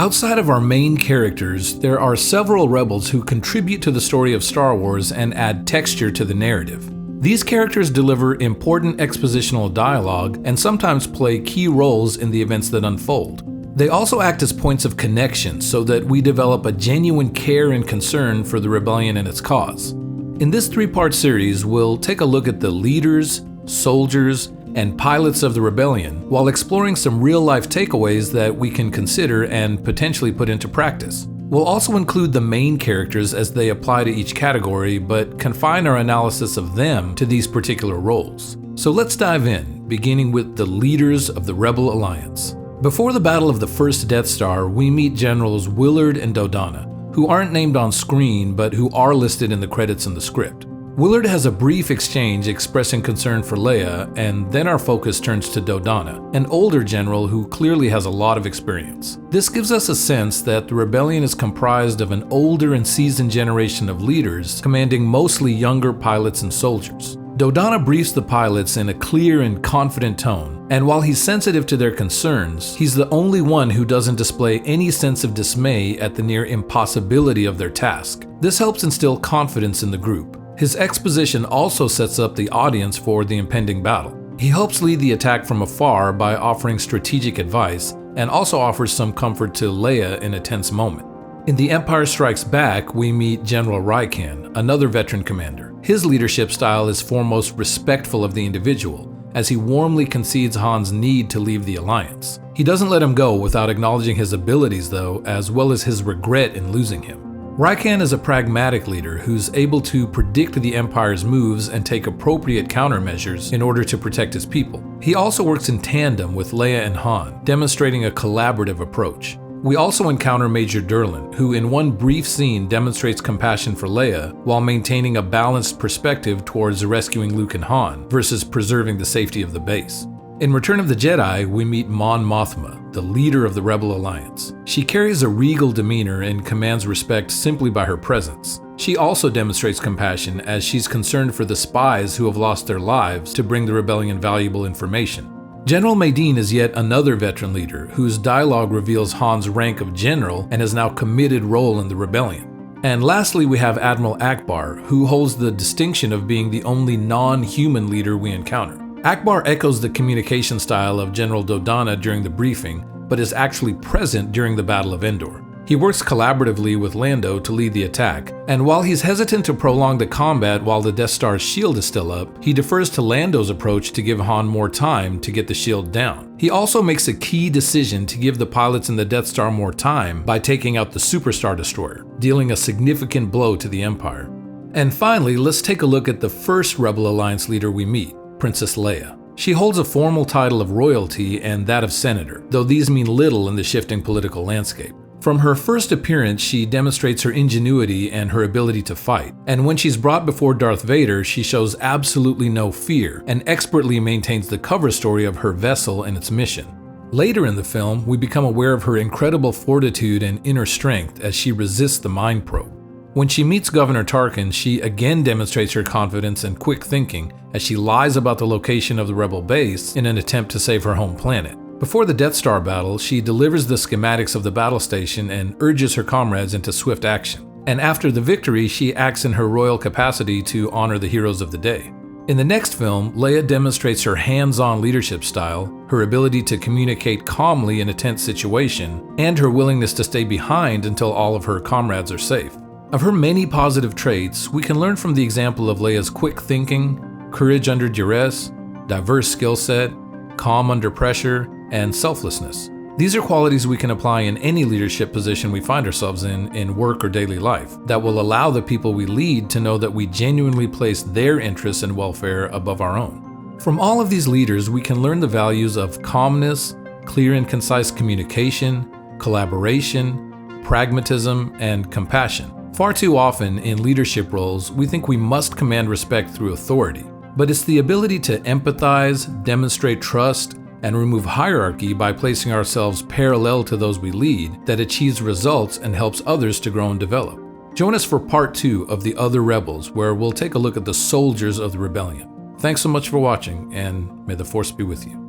Outside of our main characters, there are several rebels who contribute to the story of Star Wars and add texture to the narrative. These characters deliver important expositional dialogue and sometimes play key roles in the events that unfold. They also act as points of connection so that we develop a genuine care and concern for the rebellion and its cause. In this three-part series, we'll take a look at the leaders, soldiers, and pilots of the rebellion while exploring some real-life takeaways that we can consider and potentially put into practice. We'll also include the main characters as they apply to each category, but confine our analysis of them to these particular roles. So let's dive in, beginning with the leaders of the Rebel Alliance. Before the battle of the first Death Star, we meet Generals Willard and Dodonna, who aren't named on screen but who are listed in the credits in the script. Willard has a brief exchange expressing concern for Leia, and then our focus turns to Dodonna, an older general who clearly has a lot of experience. This gives us a sense that the rebellion is comprised of an older and seasoned generation of leaders commanding mostly younger pilots and soldiers. Dodonna briefs the pilots in a clear and confident tone, and while he's sensitive to their concerns, he's the only one who doesn't display any sense of dismay at the near impossibility of their task. This helps instill confidence in the group. His exposition also sets up the audience for the impending battle. He helps lead the attack from afar by offering strategic advice and also offers some comfort to Leia in a tense moment. In The Empire Strikes Back, we meet General Rieekan, another veteran commander. His leadership style is foremost respectful of the individual, as he warmly concedes Han's need to leave the Alliance. He doesn't let him go without acknowledging his abilities though, as well as his regret in losing him. Rieekan is a pragmatic leader who's able to predict the Empire's moves and take appropriate countermeasures in order to protect his people. He also works in tandem with Leia and Han, demonstrating a collaborative approach. We also encounter Major Durlin, who in one brief scene demonstrates compassion for Leia while maintaining a balanced perspective towards rescuing Luke and Han versus preserving the safety of the base. In Return of the Jedi, we meet Mon Mothma, the leader of the Rebel Alliance. She carries a regal demeanor and commands respect simply by her presence. She also demonstrates compassion as she's concerned for the spies who have lost their lives to bring the rebellion valuable information. General Madine is yet another veteran leader whose dialogue reveals Han's rank of general and his now committed role in the rebellion. And lastly, we have Admiral Akbar, who holds the distinction of being the only non-human leader we encounter. Akbar echoes the communication style of General Dodonna during the briefing, but is actually present during the Battle of Endor. He works collaboratively with Lando to lead the attack, and while he's hesitant to prolong the combat while the Death Star's shield is still up, he defers to Lando's approach to give Han more time to get the shield down. He also makes a key decision to give the pilots in the Death Star more time by taking out the Super Star Destroyer, dealing a significant blow to the Empire. And finally, let's take a look at the first Rebel Alliance leader we meet, Princess Leia. She holds a formal title of royalty and that of senator, though these mean little in the shifting political landscape. From her first appearance, she demonstrates her ingenuity and her ability to fight, and when she's brought before Darth Vader, she shows absolutely no fear and expertly maintains the cover story of her vessel and its mission. Later in the film, we become aware of her incredible fortitude and inner strength as she resists the mind probe. When she meets Governor Tarkin, she again demonstrates her confidence and quick thinking as she lies about the location of the Rebel base in an attempt to save her home planet. Before the Death Star battle, she delivers the schematics of the battle station and urges her comrades into swift action. And after the victory, she acts in her royal capacity to honor the heroes of the day. In the next film, Leia demonstrates her hands-on leadership style, her ability to communicate calmly in a tense situation, and her willingness to stay behind until all of her comrades are safe. Of her many positive traits, we can learn from the example of Leia's quick thinking, courage under duress, diverse skill set, calm under pressure, and selflessness. These are qualities we can apply in any leadership position we find ourselves in work or daily life, that will allow the people we lead to know that we genuinely place their interests and welfare above our own. From all of these leaders, we can learn the values of calmness, clear and concise communication, collaboration, pragmatism, and compassion. Far too often in leadership roles, we think we must command respect through authority, but it's the ability to empathize, demonstrate trust, and remove hierarchy by placing ourselves parallel to those we lead that achieves results and helps others to grow and develop. Join us for part 2 of The Other Rebels, where we'll take a look at the soldiers of the rebellion. Thanks so much for watching, and may the Force be with you.